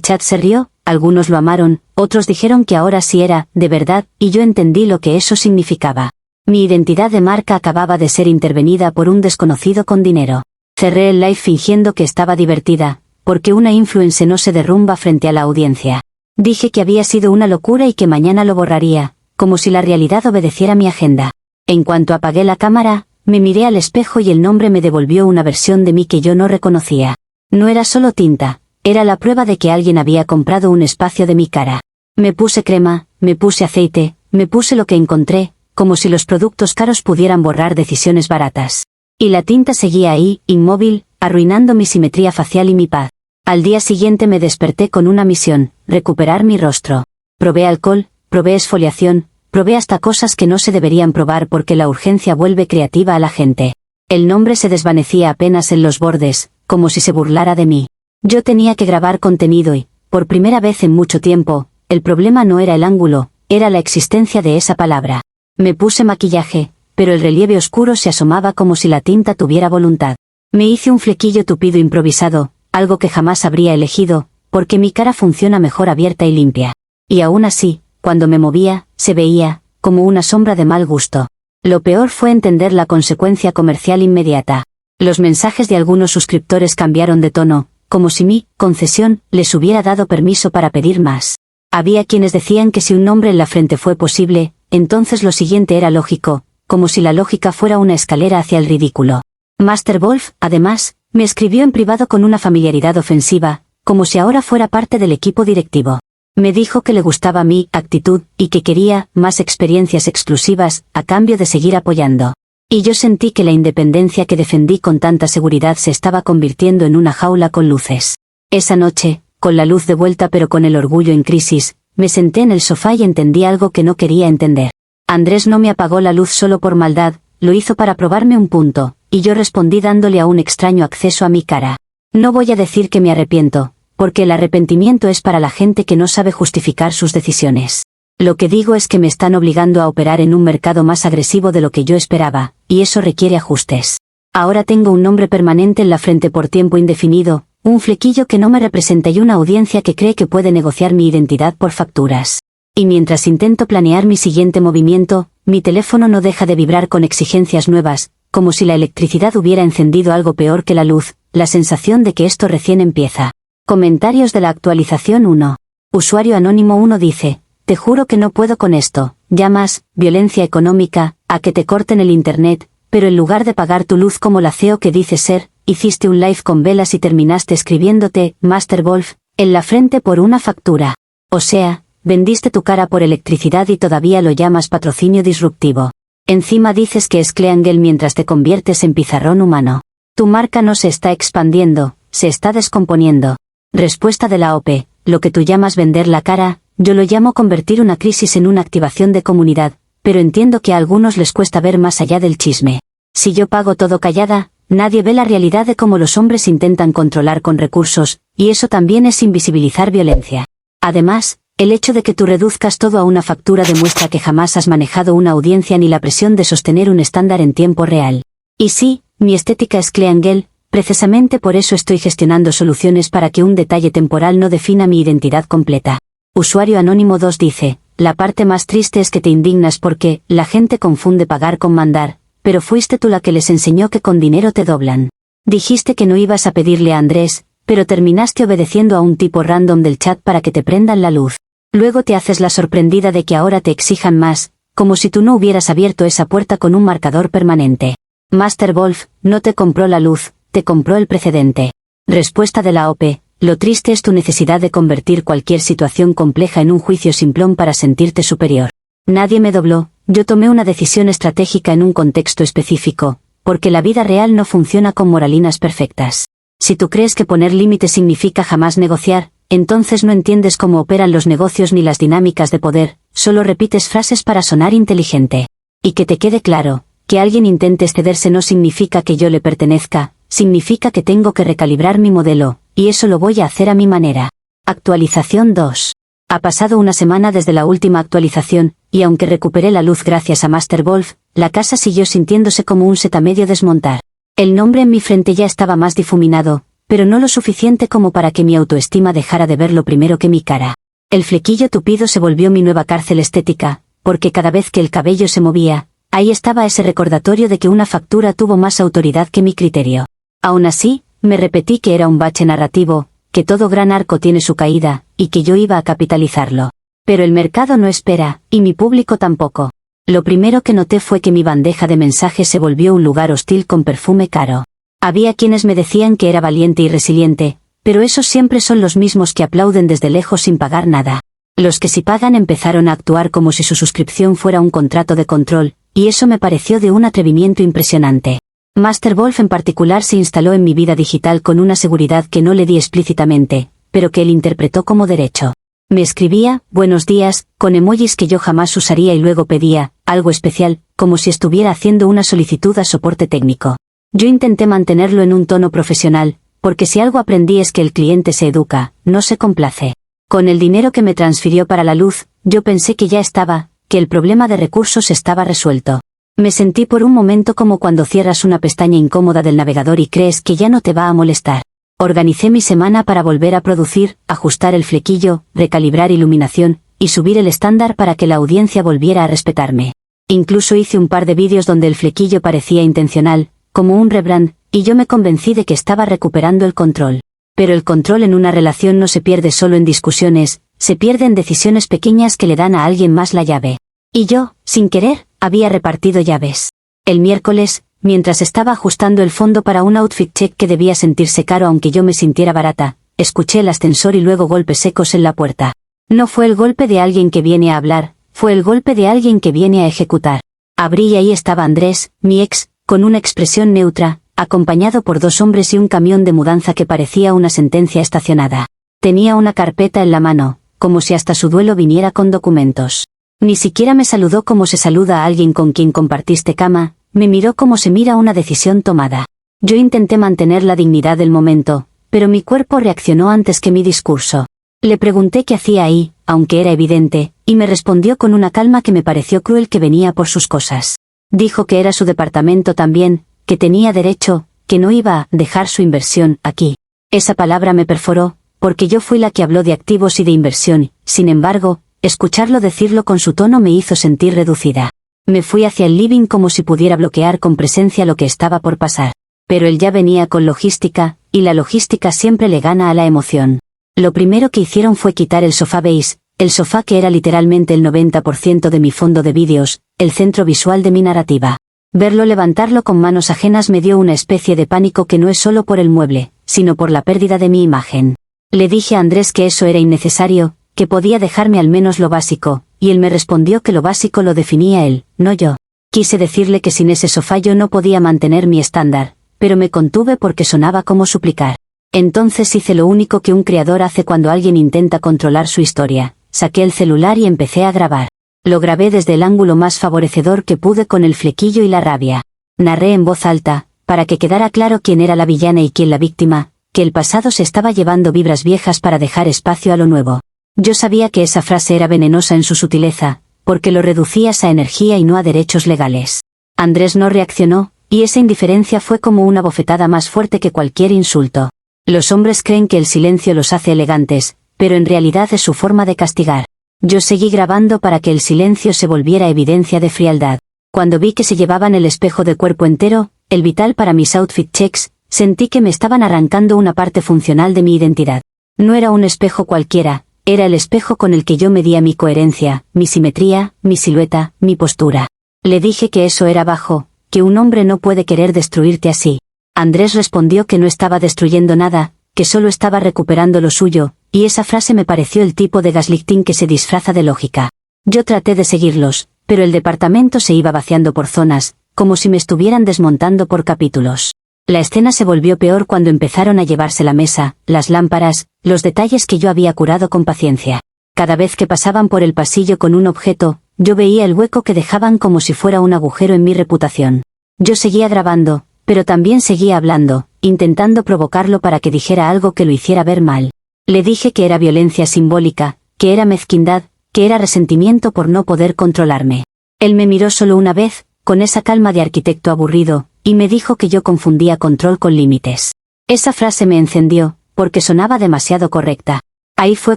S1: chat se rió, algunos lo amaron, otros dijeron que ahora sí era, de verdad, y yo entendí lo que eso significaba. Mi identidad de marca acababa de ser intervenida por un desconocido con dinero. Cerré el live fingiendo que estaba divertida, porque una influencer no se derrumba frente a la audiencia. Dije que había sido una locura y que mañana lo borraría, como si la realidad obedeciera mi agenda. En cuanto apagué la cámara, me miré al espejo y el nombre me devolvió una versión de mí que yo no reconocía. No era solo tinta, era la prueba de que alguien había comprado un espacio de mi cara. Me puse crema, me puse aceite, me puse lo que encontré, como si los productos caros pudieran borrar decisiones baratas. Y la tinta seguía ahí, inmóvil, arruinando mi simetría facial y mi paz. Al día siguiente me desperté con una misión: recuperar mi rostro. Probé alcohol, probé exfoliación, probé hasta cosas que no se deberían probar porque la urgencia vuelve creativa a la gente. El nombre se desvanecía apenas en los bordes, como si se burlara de mí. Yo tenía que grabar contenido y, por primera vez en mucho tiempo, el problema no era el ángulo, era la existencia de esa palabra. Me puse maquillaje, pero el relieve oscuro se asomaba como si la tinta tuviera voluntad. Me hice un flequillo tupido improvisado, algo que jamás habría elegido, porque mi cara funciona mejor abierta y limpia. Y aún así, cuando me movía, se veía, como una sombra de mal gusto. Lo peor fue entender la consecuencia comercial inmediata. Los mensajes de algunos suscriptores cambiaron de tono, como si mi concesión les hubiera dado permiso para pedir más. Había quienes decían que si un nombre en la frente fue posible, entonces lo siguiente era lógico, como si la lógica fuera una escalera hacia el ridículo. Master Wolf, además, me escribió en privado con una familiaridad ofensiva, como si ahora fuera parte del equipo directivo. Me dijo que le gustaba mi actitud y que quería más experiencias exclusivas a cambio de seguir apoyando. Y yo sentí que la independencia que defendí con tanta seguridad se estaba convirtiendo en una jaula con luces. Esa noche, con la luz de vuelta pero con el orgullo en crisis, me senté en el sofá y entendí algo que no quería entender. Andrés no me apagó la luz solo por maldad, lo hizo para probarme un punto, y yo respondí dándole a un extraño acceso a mi cara. No voy a decir que me arrepiento, porque el arrepentimiento es para la gente que no sabe justificar sus decisiones. Lo que digo es que me están obligando a operar en un mercado más agresivo de lo que yo esperaba, y eso requiere ajustes. Ahora tengo un nombre permanente en la frente por tiempo indefinido, un flequillo que no me representa y una audiencia que cree que puede negociar mi identidad por facturas. Y mientras intento planear mi siguiente movimiento, mi teléfono no deja de vibrar con exigencias nuevas, como si la electricidad hubiera encendido algo peor que la luz, la sensación de que esto recién empieza. Comentarios de la actualización 1. Usuario anónimo 1 dice: te juro que no puedo con esto, llamas violencia económica a que te corten el internet, pero en lugar de pagar tu luz como la CEO que dice ser, hiciste un live con velas y terminaste escribiéndote Master Wolf en la frente por una factura. O sea, vendiste tu cara por electricidad y todavía lo llamas patrocinio disruptivo. Encima dices que es Cleangle mientras te conviertes en pizarrón humano. Tu marca no se está expandiendo, se está descomponiendo. Respuesta de la OP: lo que tú llamas vender la cara, yo lo llamo convertir una crisis en una activación de comunidad, pero entiendo que a algunos les cuesta ver más allá del chisme. Si yo pago todo callada, nadie ve la realidad de cómo los hombres intentan controlar con recursos, y eso también es invisibilizar violencia. Además, el hecho de que tú reduzcas todo a una factura demuestra que jamás has manejado una audiencia ni la presión de sostener un estándar en tiempo real. Y sí, mi estética es Cleangle, precisamente por eso estoy gestionando soluciones para que un detalle temporal no defina mi identidad completa. Usuario anónimo 2 dice: la parte más triste es que te indignas porque la gente confunde pagar con mandar, pero fuiste tú la que les enseñó que con dinero te doblan. Dijiste que no ibas a pedirle a Andrés, pero terminaste obedeciendo a un tipo random del chat para que te prendan la luz. Luego te haces la sorprendida de que ahora te exijan más, como si tú no hubieras abierto esa puerta con un marcador permanente. Master Wolf no te compró la luz, te compró el precedente. Respuesta de la OP: lo triste es tu necesidad de convertir cualquier situación compleja en un juicio simplón para sentirte superior. Nadie me dobló, yo tomé una decisión estratégica en un contexto específico, porque la vida real no funciona con moralinas perfectas. Si tú crees que poner límites significa jamás negociar, entonces no entiendes cómo operan los negocios ni las dinámicas de poder, solo repites frases para sonar inteligente. Y que te quede claro, que alguien intente excederse no significa que yo le pertenezca, significa que tengo que recalibrar mi modelo, y eso lo voy a hacer a mi manera. Actualización 2. Ha pasado una semana desde la última actualización, y aunque recuperé la luz gracias a Master Wolf, la casa siguió sintiéndose como un set a medio desmontar. El nombre en mi frente ya estaba más difuminado, pero no lo suficiente como para que mi autoestima dejara de ver lo primero que mi cara. El flequillo tupido se volvió mi nueva cárcel estética, porque cada vez que el cabello se movía, ahí estaba ese recordatorio de que una factura tuvo más autoridad que mi criterio. Aún así, me repetí que era un bache narrativo, que todo gran arco tiene su caída, y que yo iba a capitalizarlo. Pero el mercado no espera, y mi público tampoco. Lo primero que noté fue que mi bandeja de mensajes se volvió un lugar hostil con perfume caro. Había quienes me decían que era valiente y resiliente, pero esos siempre son los mismos que aplauden desde lejos sin pagar nada. Los que sí pagan empezaron a actuar como si su suscripción fuera un contrato de control, y eso me pareció de un atrevimiento impresionante. Master Wolf en particular se instaló en mi vida digital con una seguridad que no le di explícitamente, pero que él interpretó como derecho. Me escribía, buenos días, con emojis que yo jamás usaría y luego pedía, algo especial, como si estuviera haciendo una solicitud a soporte técnico. Yo intenté mantenerlo en un tono profesional, porque si algo aprendí es que el cliente se educa, no se complace. Con el dinero que me transfirió para la luz, yo pensé que ya estaba, que el problema de recursos estaba resuelto. Me sentí por un momento como cuando cierras una pestaña incómoda del navegador y crees que ya no te va a molestar. Organicé mi semana para volver a producir, ajustar el flequillo, recalibrar iluminación, y subir el estándar para que la audiencia volviera a respetarme. Incluso hice un par de vídeos donde el flequillo parecía intencional, como un rebrand, y yo me convencí de que estaba recuperando el control. Pero el control en una relación no se pierde solo en discusiones, se pierde en decisiones pequeñas que le dan a alguien más la llave. Y yo, sin querer, había repartido llaves. El miércoles, mientras estaba ajustando el fondo para un outfit check que debía sentirse caro aunque yo me sintiera barata, escuché el ascensor y luego golpes secos en la puerta. No fue el golpe de alguien que viene a hablar, fue el golpe de alguien que viene a ejecutar. Abrí y ahí estaba Andrés, mi ex, con una expresión neutra, acompañado por 2 hombres y un camión de mudanza que parecía una sentencia estacionada. Tenía una carpeta en la mano, como si hasta su duelo viniera con documentos. Ni siquiera me saludó como se saluda a alguien con quien compartiste cama, me miró como se mira una decisión tomada. Yo intenté mantener la dignidad del momento, pero mi cuerpo reaccionó antes que mi discurso. Le pregunté qué hacía ahí, aunque era evidente, y me respondió con una calma que me pareció cruel que venía por sus cosas. Dijo que era su departamento también, que tenía derecho, que no iba a dejar su inversión aquí. Esa palabra me perforó, porque yo fui la que habló de activos y de inversión, sin embargo, escucharlo decirlo con su tono me hizo sentir reducida. Me fui hacia el living como si pudiera bloquear con presencia lo que estaba por pasar. Pero él ya venía con logística, y la logística siempre le gana a la emoción. Lo primero que hicieron fue quitar el sofá beige, el sofá que era literalmente el 90% de mi fondo de vídeos, el centro visual de mi narrativa. Verlo levantarlo con manos ajenas me dio una especie de pánico que no es solo por el mueble, sino por la pérdida de mi imagen. Le dije a Andrés que eso era innecesario, que podía dejarme al menos lo básico, y él me respondió que lo básico lo definía él, no yo. Quise decirle que sin ese sofá yo no podía mantener mi estándar, pero me contuve porque sonaba como suplicar. Entonces hice lo único que un creador hace cuando alguien intenta controlar su historia, saqué el celular y empecé a grabar. Lo grabé desde el ángulo más favorecedor que pude con el flequillo y la rabia. Narré en voz alta, para que quedara claro quién era la villana y quién la víctima, que el pasado se estaba llevando vibras viejas para dejar espacio a lo nuevo. Yo sabía que esa frase era venenosa en su sutileza, porque lo reducías a energía y no a derechos legales. Andrés no reaccionó, y esa indiferencia fue como una bofetada más fuerte que cualquier insulto. Los hombres creen que el silencio los hace elegantes, pero en realidad es su forma de castigar. Yo seguí grabando para que el silencio se volviera evidencia de frialdad. Cuando vi que se llevaban el espejo de cuerpo entero, el vital para mis outfit checks, sentí que me estaban arrancando una parte funcional de mi identidad. No era un espejo cualquiera, era el espejo con el que yo medía mi coherencia, mi simetría, mi silueta, mi postura. Le dije que eso era bajo, que un hombre no puede querer destruirte así. Andrés respondió que no estaba destruyendo nada, que solo estaba recuperando lo suyo, y esa frase me pareció el tipo de gaslighting que se disfraza de lógica. Yo traté de seguirlos, pero el departamento se iba vaciando por zonas, como si me estuvieran desmontando por capítulos. La escena se volvió peor cuando empezaron a llevarse la mesa, las lámparas, los detalles que yo había curado con paciencia. Cada vez que pasaban por el pasillo con un objeto, yo veía el hueco que dejaban como si fuera un agujero en mi reputación. Yo seguía grabando, pero también seguía hablando, intentando provocarlo para que dijera algo que lo hiciera ver mal. Le dije que era violencia simbólica, que era mezquindad, que era resentimiento por no poder controlarme. Él me miró solo una vez, con esa calma de arquitecto aburrido, y me dijo que yo confundía control con límites. Esa frase me encendió, porque sonaba demasiado correcta. Ahí fue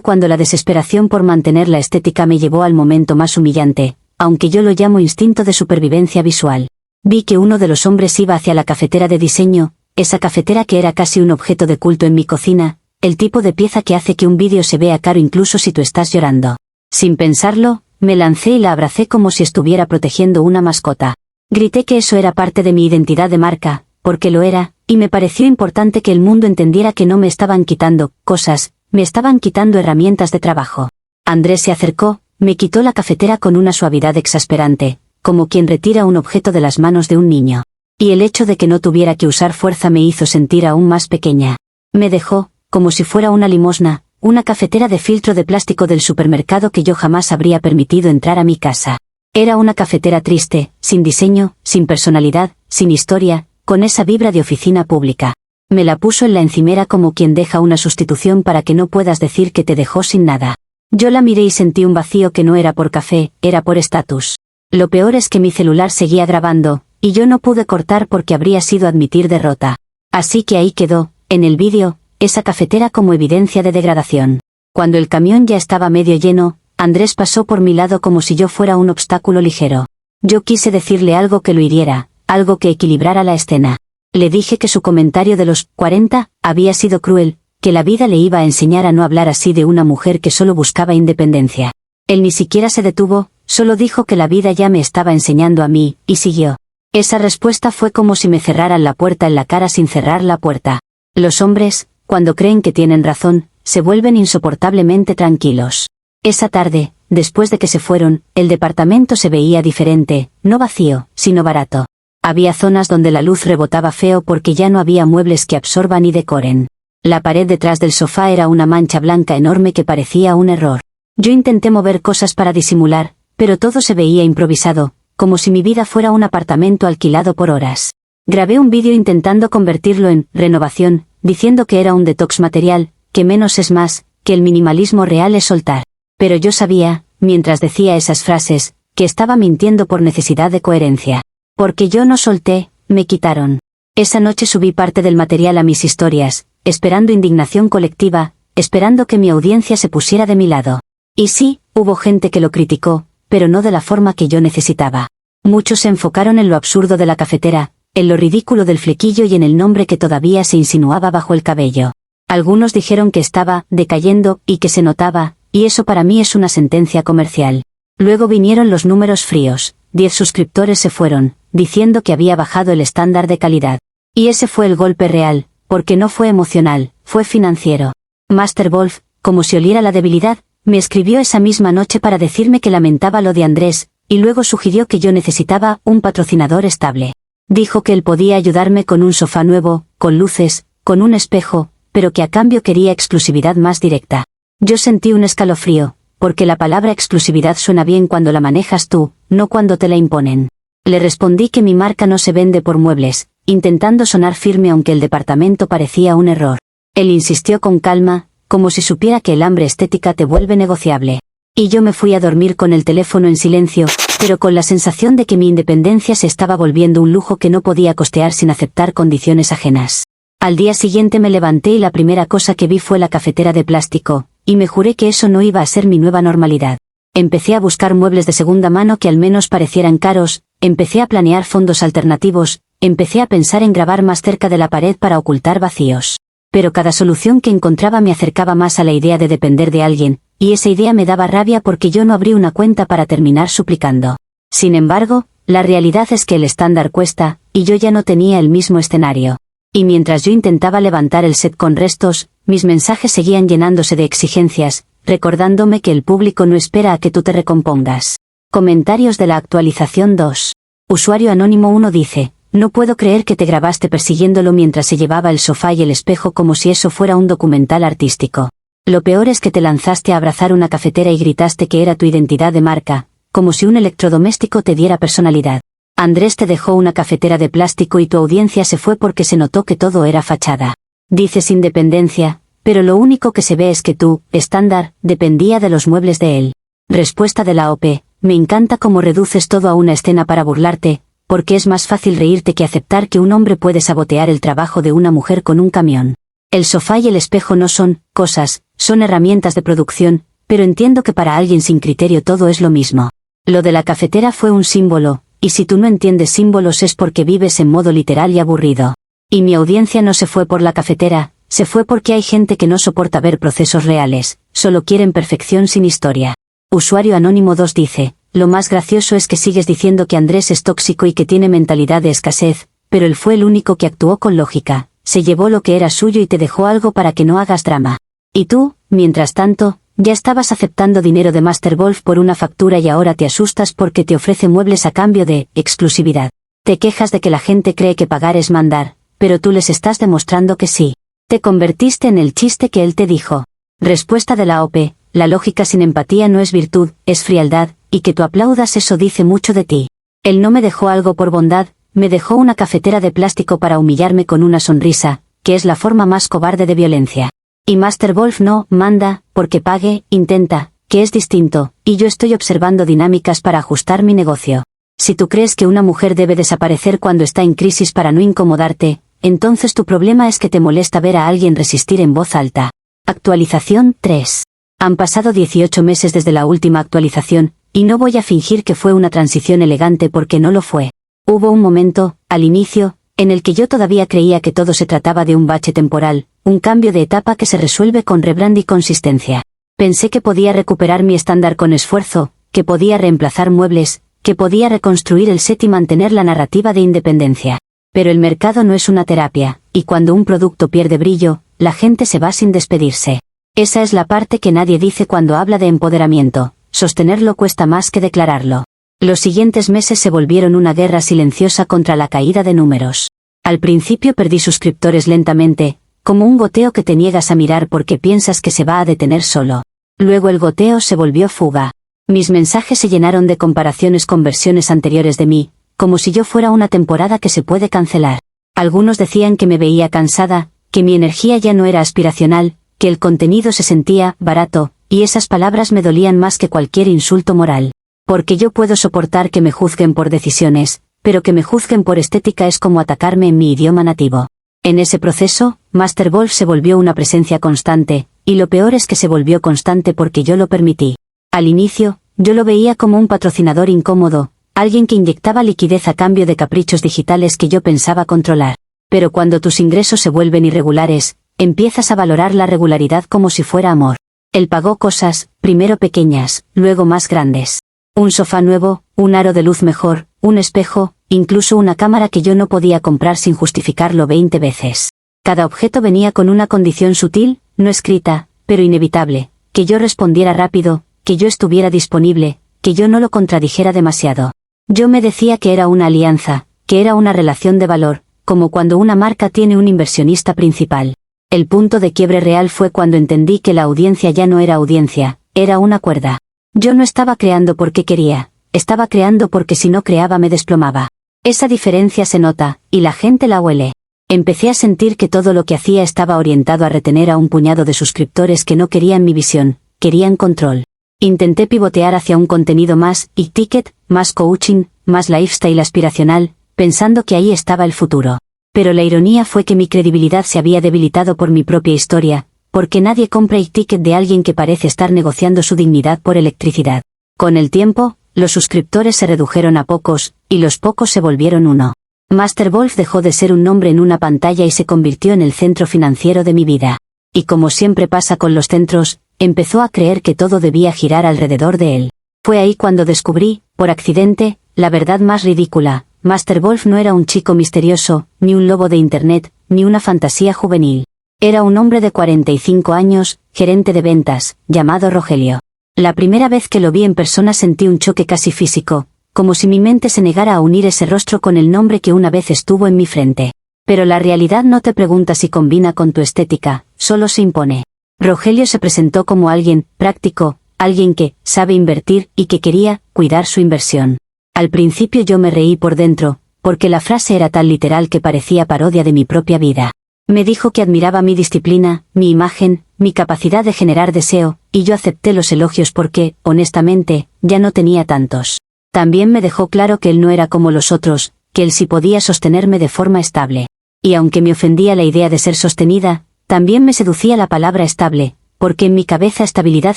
S1: cuando la desesperación por mantener la estética me llevó al momento más humillante, aunque yo lo llamo instinto de supervivencia visual. Vi que uno de los hombres iba hacia la cafetera de diseño, esa cafetera que era casi un objeto de culto en mi cocina, el tipo de pieza que hace que un vídeo se vea caro incluso si tú estás llorando. Sin pensarlo, me lancé y la abracé como si estuviera protegiendo una mascota. Grité que eso era parte de mi identidad de marca, porque lo era, y me pareció importante que el mundo entendiera que no me estaban quitando cosas, me estaban quitando herramientas de trabajo. Andrés se acercó, me quitó la cafetera con una suavidad exasperante, como quien retira un objeto de las manos de un niño. Y el hecho de que no tuviera que usar fuerza me hizo sentir aún más pequeña. Me dejó, como si fuera una limosna, una cafetera de filtro de plástico del supermercado que yo jamás habría permitido entrar a mi casa. Era una cafetera triste, sin diseño, sin personalidad, sin historia, con esa vibra de oficina pública. Me la puso en la encimera como quien deja una sustitución para que no puedas decir que te dejó sin nada. Yo la miré y sentí un vacío que no era por café, era por estatus. Lo peor es que mi celular seguía grabando, y yo no pude cortar porque habría sido admitir derrota. Así que ahí quedó, en el vídeo, esa cafetera como evidencia de degradación. Cuando el camión ya estaba medio lleno, Andrés pasó por mi lado como si yo fuera un obstáculo ligero. Yo quise decirle algo que lo hiriera, algo que equilibrara la escena. Le dije que su comentario de los 40 había sido cruel, que la vida le iba a enseñar a no hablar así de una mujer que solo buscaba independencia. Él ni siquiera se detuvo, solo dijo que la vida ya me estaba enseñando a mí, y siguió. Esa respuesta fue como si me cerraran la puerta en la cara sin cerrar la puerta. Los hombres, cuando creen que tienen razón, se vuelven insoportablemente tranquilos. Esa tarde, después de que se fueron, el departamento se veía diferente, no vacío, sino barato. Había zonas donde la luz rebotaba feo porque ya no había muebles que absorban y decoren. La pared detrás del sofá era una mancha blanca enorme que parecía un error. Yo intenté mover cosas para disimular, pero todo se veía improvisado, como si mi vida fuera un apartamento alquilado por horas. Grabé un vídeo intentando convertirlo en renovación, diciendo que era un detox material, que menos es más, que el minimalismo real es soltar. Pero yo sabía, mientras decía esas frases, que estaba mintiendo por necesidad de coherencia. Porque yo no solté, me quitaron. Esa noche subí parte del material a mis historias, esperando indignación colectiva, esperando que mi audiencia se pusiera de mi lado. Y sí, hubo gente que lo criticó, pero no de la forma que yo necesitaba. Muchos se enfocaron en lo absurdo de la cafetera, en lo ridículo del flequillo y en el nombre que todavía se insinuaba bajo el cabello. Algunos dijeron que estaba decayendo y que se notaba, y eso para mí es una sentencia comercial. Luego vinieron los números fríos, 10 suscriptores se fueron, diciendo que había bajado el estándar de calidad. Y ese fue el golpe real, porque no fue emocional, fue financiero. Master Wolf, como si oliera la debilidad, me escribió esa misma noche para decirme que lamentaba lo de Andrés, y luego sugirió que yo necesitaba un patrocinador estable. Dijo que él podía ayudarme con un sofá nuevo, con luces, con un espejo, pero que a cambio quería exclusividad más directa. Yo sentí un escalofrío, porque la palabra exclusividad suena bien cuando la manejas tú, no cuando te la imponen. Le respondí que mi marca no se vende por muebles, intentando sonar firme aunque el departamento parecía un error. Él insistió con calma, como si supiera que el hambre estética te vuelve negociable. Y yo me fui a dormir con el teléfono en silencio, pero con la sensación de que mi independencia se estaba volviendo un lujo que no podía costear sin aceptar condiciones ajenas. Al día siguiente me levanté y la primera cosa que vi fue la cafetera de plástico, y me juré que eso no iba a ser mi nueva normalidad. Empecé a buscar muebles de segunda mano que al menos parecieran caros, empecé a planear fondos alternativos, empecé a pensar en grabar más cerca de la pared para ocultar vacíos. Pero cada solución que encontraba me acercaba más a la idea de depender de alguien, y esa idea me daba rabia porque yo no abrí una cuenta para terminar suplicando. Sin embargo, la realidad es que el estándar cuesta, y yo ya no tenía el mismo escenario. Y mientras yo intentaba levantar el set con restos, mis mensajes seguían llenándose de exigencias, recordándome que el público no espera a que tú te recompongas. Comentarios de la actualización 2. Usuario anónimo 1 dice: no puedo creer que te grabaste persiguiéndolo mientras se llevaba el sofá y el espejo como si eso fuera un documental artístico. Lo peor es que te lanzaste a abrazar una cafetera y gritaste que era tu identidad de marca, como si un electrodoméstico te diera personalidad. Andrés te dejó una cafetera de plástico y tu audiencia se fue porque se notó que todo era fachada. Dices independencia, pero lo único que se ve es que tú, estándar, dependía de los muebles de él. Respuesta de la OP: me encanta cómo reduces todo a una escena para burlarte, porque es más fácil reírte que aceptar que un hombre puede sabotear el trabajo de una mujer con un camión. El sofá y el espejo no son cosas, son herramientas de producción, pero entiendo que para alguien sin criterio todo es lo mismo. Lo de la cafetera fue un símbolo, y si tú no entiendes símbolos es porque vives en modo literal y aburrido. Y mi audiencia no se fue por la cafetera, se fue porque hay gente que no soporta ver procesos reales, solo quieren perfección sin historia. Usuario Anónimo 2 dice, lo más gracioso es que sigues diciendo que Andrés es tóxico y que tiene mentalidad de escasez, pero él fue el único que actuó con lógica, se llevó lo que era suyo y te dejó algo para que no hagas drama. Y tú, mientras tanto, ya estabas aceptando dinero de Master Wolf por una factura y ahora te asustas porque te ofrece muebles a cambio de exclusividad. Te quejas de que la gente cree que pagar es mandar, pero tú les estás demostrando que sí. Te convertiste en el chiste que él te dijo. Respuesta de la OP, la lógica sin empatía no es virtud, es frialdad, y que tú aplaudas eso dice mucho de ti. Él no me dejó algo por bondad, me dejó una cafetera de plástico para humillarme con una sonrisa, que es la forma más cobarde de violencia. Y Master Wolf no manda, porque pague, intenta, que es distinto, y yo estoy observando dinámicas para ajustar mi negocio. Si tú crees que una mujer debe desaparecer cuando está en crisis para no incomodarte, entonces tu problema es que te molesta ver a alguien resistir en voz alta. Actualización 3. Han pasado 18 meses desde la última actualización, y no voy a fingir que fue una transición elegante porque no lo fue. Hubo un momento, al inicio, en el que yo todavía creía que todo se trataba de un bache temporal, un cambio de etapa que se resuelve con rebrand y consistencia. Pensé que podía recuperar mi estándar con esfuerzo, que podía reemplazar muebles, que podía reconstruir el set y mantener la narrativa de independencia. Pero el mercado no es una terapia, y cuando un producto pierde brillo, la gente se va sin despedirse. Esa es la parte que nadie dice cuando habla de empoderamiento, sostenerlo cuesta más que declararlo. Los siguientes meses se volvieron una guerra silenciosa contra la caída de números. Al principio perdí suscriptores lentamente, como un goteo que te niegas a mirar porque piensas que se va a detener solo. Luego el goteo se volvió fuga. Mis mensajes se llenaron de comparaciones con versiones anteriores de mí, como si yo fuera una temporada que se puede cancelar. Algunos decían que me veía cansada, que mi energía ya no era aspiracional, que el contenido se sentía barato, y esas palabras me dolían más que cualquier insulto moral. Porque yo puedo soportar que me juzguen por decisiones, pero que me juzguen por estética es como atacarme en mi idioma nativo. En ese proceso, Master Wolf se volvió una presencia constante, y lo peor es que se volvió constante porque yo lo permití. Al inicio, yo lo veía como un patrocinador incómodo, alguien que inyectaba liquidez a cambio de caprichos digitales que yo pensaba controlar. Pero cuando tus ingresos se vuelven irregulares, empiezas a valorar la regularidad como si fuera amor. Él pagó cosas, primero pequeñas, luego más grandes. Un sofá nuevo, un aro de luz mejor, un espejo, incluso una cámara que yo no podía comprar sin justificarlo 20 veces. Cada objeto venía con una condición sutil, no escrita, pero inevitable, que yo respondiera rápido, que yo estuviera disponible, que yo no lo contradijera demasiado. Yo me decía que era una alianza, que era una relación de valor, como cuando una marca tiene un inversionista principal. El punto de quiebre real fue cuando entendí que la audiencia ya no era audiencia, era una cuerda. Yo no estaba creando porque quería, estaba creando porque si no creaba me desplomaba. Esa diferencia se nota, y la gente la huele. Empecé a sentir que todo lo que hacía estaba orientado a retener a un puñado de suscriptores que no querían mi visión, querían control. Intenté pivotear hacia un contenido más e-ticket, más coaching, más lifestyle aspiracional, pensando que ahí estaba el futuro. Pero la ironía fue que mi credibilidad se había debilitado por mi propia historia, porque nadie compra e-ticket de alguien que parece estar negociando su dignidad por electricidad. Con el tiempo, los suscriptores se redujeron a pocos, y los pocos se volvieron uno. Master Wolf dejó de ser un nombre en una pantalla y se convirtió en el centro financiero de mi vida. Y como siempre pasa con los centros, empezó a creer que todo debía girar alrededor de él. Fue ahí cuando descubrí, por accidente, la verdad más ridícula. Master Wolf no era un chico misterioso, ni un lobo de internet, ni una fantasía juvenil. Era un hombre de 45 años, gerente de ventas, llamado Rogelio. La primera vez que lo vi en persona sentí un choque casi físico, como si mi mente se negara a unir ese rostro con el nombre que una vez estuvo en mi frente. Pero la realidad no te pregunta si combina con tu estética, solo se impone. Rogelio se presentó como alguien práctico, alguien que sabe invertir y que quería cuidar su inversión. Al principio yo me reí por dentro, porque la frase era tan literal que parecía parodia de mi propia vida. Me dijo que admiraba mi disciplina, mi imagen, mi capacidad de generar deseo, y yo acepté los elogios porque, honestamente, ya no tenía tantos. También me dejó claro que él no era como los otros, que él sí podía sostenerme de forma estable. Y aunque me ofendía la idea de ser sostenida, también me seducía la palabra estable, porque en mi cabeza estabilidad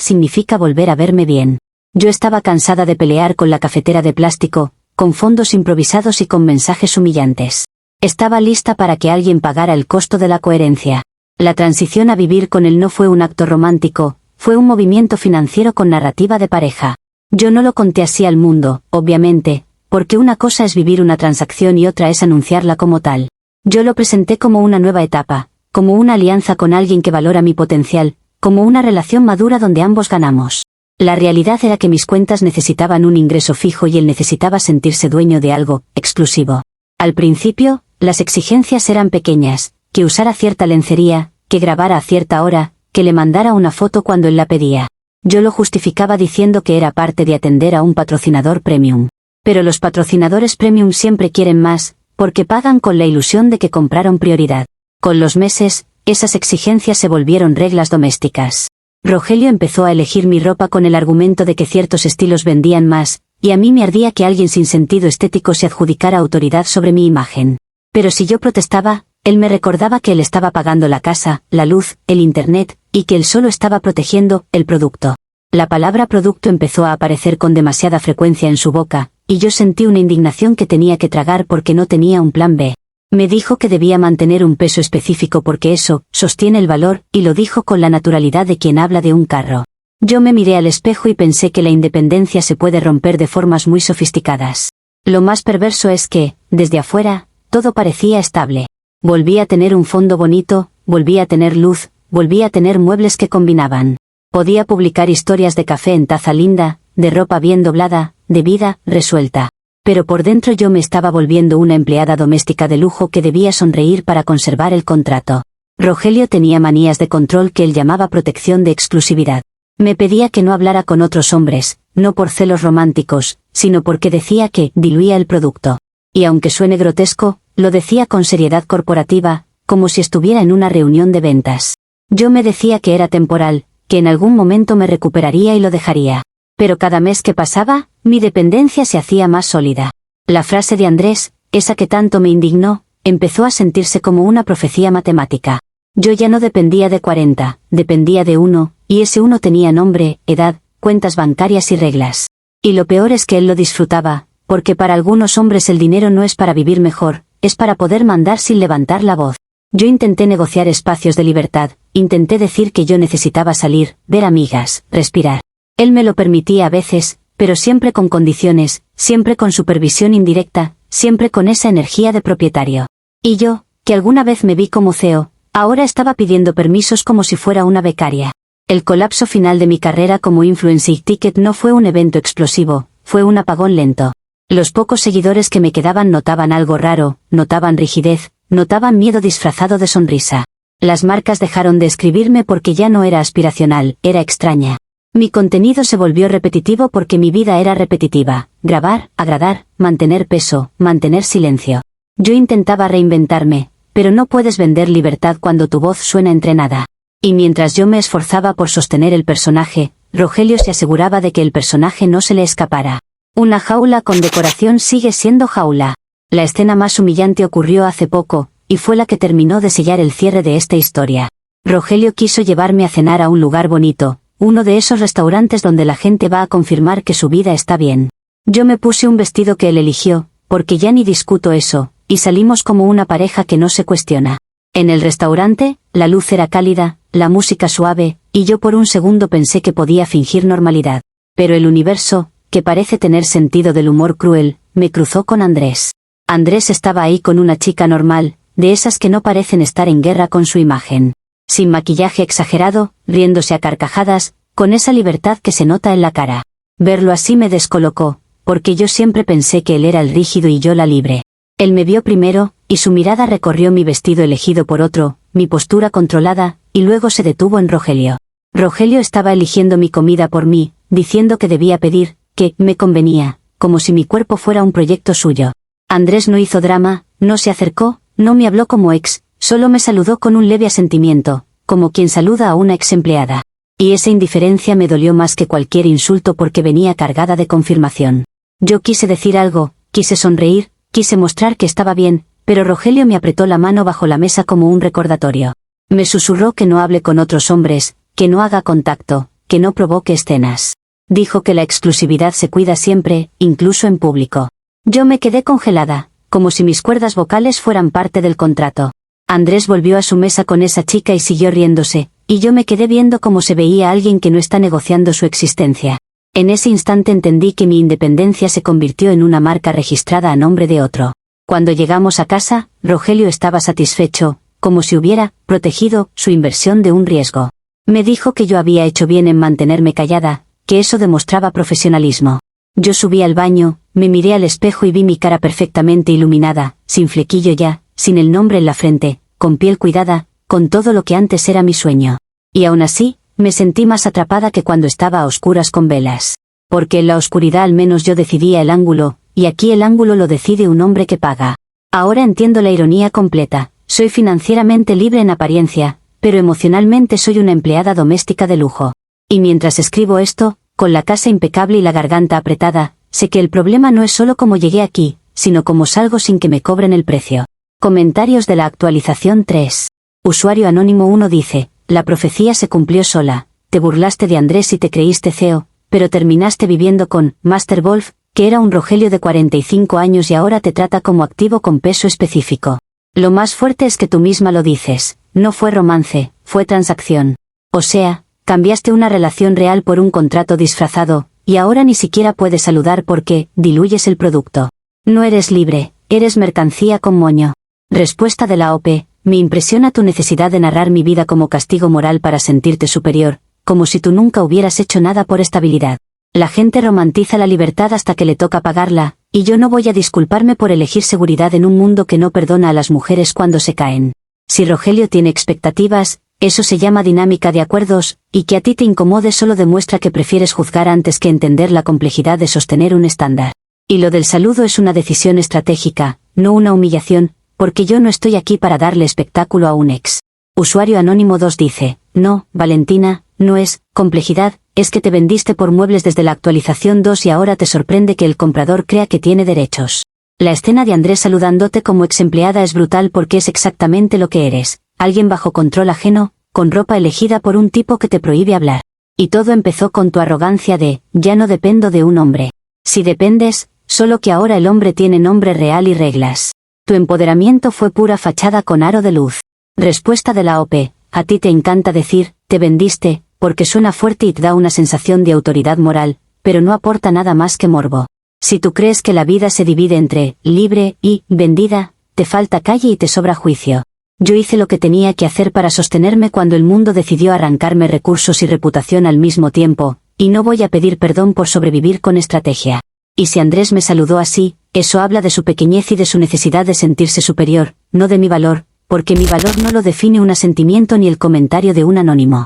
S1: significa volver a verme bien. Yo estaba cansada de pelear con la cafetera de plástico, con fondos improvisados y con mensajes humillantes. Estaba lista para que alguien pagara el costo de la coherencia. La transición a vivir con él no fue un acto romántico, fue un movimiento financiero con narrativa de pareja. Yo no lo conté así al mundo, obviamente, porque una cosa es vivir una transacción y otra es anunciarla como tal. Yo lo presenté como una nueva etapa, como una alianza con alguien que valora mi potencial, como una relación madura donde ambos ganamos. La realidad era que mis cuentas necesitaban un ingreso fijo y él necesitaba sentirse dueño de algo exclusivo. Al principio, las exigencias eran pequeñas, que usara cierta lencería, que grabara a cierta hora, que le mandara una foto cuando él la pedía. Yo lo justificaba diciendo que era parte de atender a un patrocinador premium. Pero los patrocinadores premium siempre quieren más, porque pagan con la ilusión de que compraron prioridad. Con los meses, esas exigencias se volvieron reglas domésticas. Rogelio empezó a elegir mi ropa con el argumento de que ciertos estilos vendían más, y a mí me ardía que alguien sin sentido estético se adjudicara autoridad sobre mi imagen. Pero si yo protestaba, él me recordaba que él estaba pagando la casa, la luz, el internet, y que él solo estaba protegiendo el producto. La palabra producto empezó a aparecer con demasiada frecuencia en su boca, y yo sentí una indignación que tenía que tragar porque no tenía un plan B. Me dijo que debía mantener un peso específico porque eso sostiene el valor, y lo dijo con la naturalidad de quien habla de un carro. Yo me miré al espejo y pensé que la independencia se puede romper de formas muy sofisticadas. Lo más perverso es que, desde afuera, todo parecía estable. Volví a tener un fondo bonito, volví a tener luz, volví a tener muebles que combinaban. Podía publicar historias de café en taza linda, de ropa bien doblada, de vida resuelta. Pero por dentro yo me estaba volviendo una empleada doméstica de lujo que debía sonreír para conservar el contrato. Rogelio tenía manías de control que él llamaba protección de exclusividad. Me pedía que no hablara con otros hombres, no por celos románticos, sino porque decía que diluía el producto. Y aunque suene grotesco, lo decía con seriedad corporativa, como si estuviera en una reunión de ventas. Yo me decía que era temporal, que en algún momento me recuperaría y lo dejaría. Pero cada mes que pasaba, mi dependencia se hacía más sólida. La frase de Andrés, esa que tanto me indignó, empezó a sentirse como una profecía matemática. Yo ya no dependía de 40, dependía de uno, y ese uno tenía nombre, edad, cuentas bancarias y reglas. Y lo peor es que él lo disfrutaba, porque para algunos hombres el dinero no es para vivir mejor, es para poder mandar sin levantar la voz. Yo intenté negociar espacios de libertad, intenté decir que yo necesitaba salir, ver amigas, respirar. Él me lo permitía a veces, pero siempre con condiciones, siempre con supervisión indirecta, siempre con esa energía de propietario. Y yo, que alguna vez me vi como CEO, ahora estaba pidiendo permisos como si fuera una becaria. El colapso final de mi carrera como influencer ticket no fue un evento explosivo, fue un apagón lento. Los pocos seguidores que me quedaban notaban algo raro, notaban rigidez, notaban miedo disfrazado de sonrisa. Las marcas dejaron de escribirme porque ya no era aspiracional, era extraña. Mi contenido se volvió repetitivo porque mi vida era repetitiva, grabar, agradar, mantener peso, mantener silencio. Yo intentaba reinventarme, pero no puedes vender libertad cuando tu voz suena entrenada. Y mientras yo me esforzaba por sostener el personaje, Rogelio se aseguraba de que el personaje no se le escapara. Una jaula con decoración sigue siendo jaula. La escena más humillante ocurrió hace poco, y fue la que terminó de sellar el cierre de esta historia. Rogelio quiso llevarme a cenar a un lugar bonito, uno de esos restaurantes donde la gente va a confirmar que su vida está bien. Yo me puse un vestido que él eligió, porque ya ni discuto eso, y salimos como una pareja que no se cuestiona. En el restaurante, la luz era cálida, la música suave, y yo por un segundo pensé que podía fingir normalidad. Pero el universo, que parece tener sentido del humor cruel, me cruzó con Andrés. Andrés estaba ahí con una chica normal, de esas que no parecen estar en guerra con su imagen. Sin maquillaje exagerado, riéndose a carcajadas, con esa libertad que se nota en la cara. Verlo así me descolocó, porque yo siempre pensé que él era el rígido y yo la libre. Él me vio primero, y su mirada recorrió mi vestido elegido por otro, mi postura controlada, y luego se detuvo en Rogelio. Rogelio estaba eligiendo mi comida por mí, diciendo que debía pedir, que me convenía, como si mi cuerpo fuera un proyecto suyo. Andrés no hizo drama, no se acercó, no me habló como ex, solo me saludó con un leve asentimiento, como quien saluda a una ex empleada. Y esa indiferencia me dolió más que cualquier insulto porque venía cargada de confirmación. Yo quise decir algo, quise sonreír, Quise mostrar que estaba bien, pero Rogelio me apretó la mano bajo la mesa como un recordatorio. Me susurró que no hable con otros hombres, que no haga contacto, que no provoque escenas. Dijo que la exclusividad se cuida siempre, incluso en público. Yo me quedé congelada, como si mis cuerdas vocales fueran parte del contrato. Andrés volvió a su mesa con esa chica y siguió riéndose, y yo me quedé viendo cómo se veía a alguien que no está negociando su existencia. En ese instante entendí que mi independencia se convirtió en una marca registrada a nombre de otro. Cuando llegamos a casa, Rogelio estaba satisfecho, como si hubiera protegido su inversión de un riesgo. Me dijo que yo había hecho bien en mantenerme callada, que eso demostraba profesionalismo. Yo subí al baño, me miré al espejo y vi mi cara perfectamente iluminada, sin flequillo ya, sin el nombre en la frente, con piel cuidada, con todo lo que antes era mi sueño. Y aún así, me sentí más atrapada que cuando estaba a oscuras con velas. Porque en la oscuridad al menos yo decidía el ángulo, y aquí el ángulo lo decide un hombre que paga. Ahora entiendo la ironía completa. Soy financieramente libre en apariencia, pero emocionalmente soy una empleada doméstica de lujo. Y mientras escribo esto, con la casa impecable y la garganta apretada, sé que el problema no es solo cómo llegué aquí, sino cómo salgo sin que me cobren el precio. Comentarios de la actualización 3. Usuario anónimo 1 dice, la profecía se cumplió sola, te burlaste de Andrés y te creíste CEO, pero terminaste viviendo con Master Wolf, que era un Rogelio de 45 años y ahora te trata como activo con peso específico. Lo más fuerte es que tú misma lo dices, no fue romance, fue transacción. O sea, cambiaste una relación real por un contrato disfrazado, y ahora ni siquiera puedes saludar porque diluyes el producto. No eres libre, eres mercancía con moño. Respuesta de la OP, me impresiona tu necesidad de narrar mi vida como castigo moral para sentirte superior, como si tú nunca hubieras hecho nada por estabilidad. La gente romantiza la libertad hasta que le toca pagarla, y yo no voy a disculparme por elegir seguridad en un mundo que no perdona a las mujeres cuando se caen. Si Rogelio tiene expectativas, eso se llama dinámica de acuerdos, y que a ti te incomode solo demuestra que prefieres juzgar antes que entender la complejidad de sostener un estándar. Y lo del saludo es una decisión estratégica, no una humillación, porque yo no estoy aquí para darle espectáculo a un ex. Usuario anónimo 2 dice, no, Valentina, no es complejidad, es que te vendiste por muebles desde la actualización 2 y ahora te sorprende que el comprador crea que tiene derechos. La escena de Andrés saludándote como ex empleada es brutal porque es exactamente lo que eres, alguien bajo control ajeno, con ropa elegida por un tipo que te prohíbe hablar. Y todo empezó con tu arrogancia de, ya no dependo de un hombre. Si dependes, solo que ahora el hombre tiene nombre real y reglas. Tu empoderamiento fue pura fachada con aro de luz. Respuesta de la OP, a ti te encanta decir, te vendiste, porque suena fuerte y te da una sensación de autoridad moral, pero no aporta nada más que morbo. Si tú crees que la vida se divide entre libre y vendida, te falta calle y te sobra juicio. Yo hice lo que tenía que hacer para sostenerme cuando el mundo decidió arrancarme recursos y reputación al mismo tiempo, y no voy a pedir perdón por sobrevivir con estrategia. Y si Andrés me saludó así, eso habla de su pequeñez y de su necesidad de sentirse superior, no de mi valor, porque mi valor no lo define un asentimiento ni el comentario de un anónimo.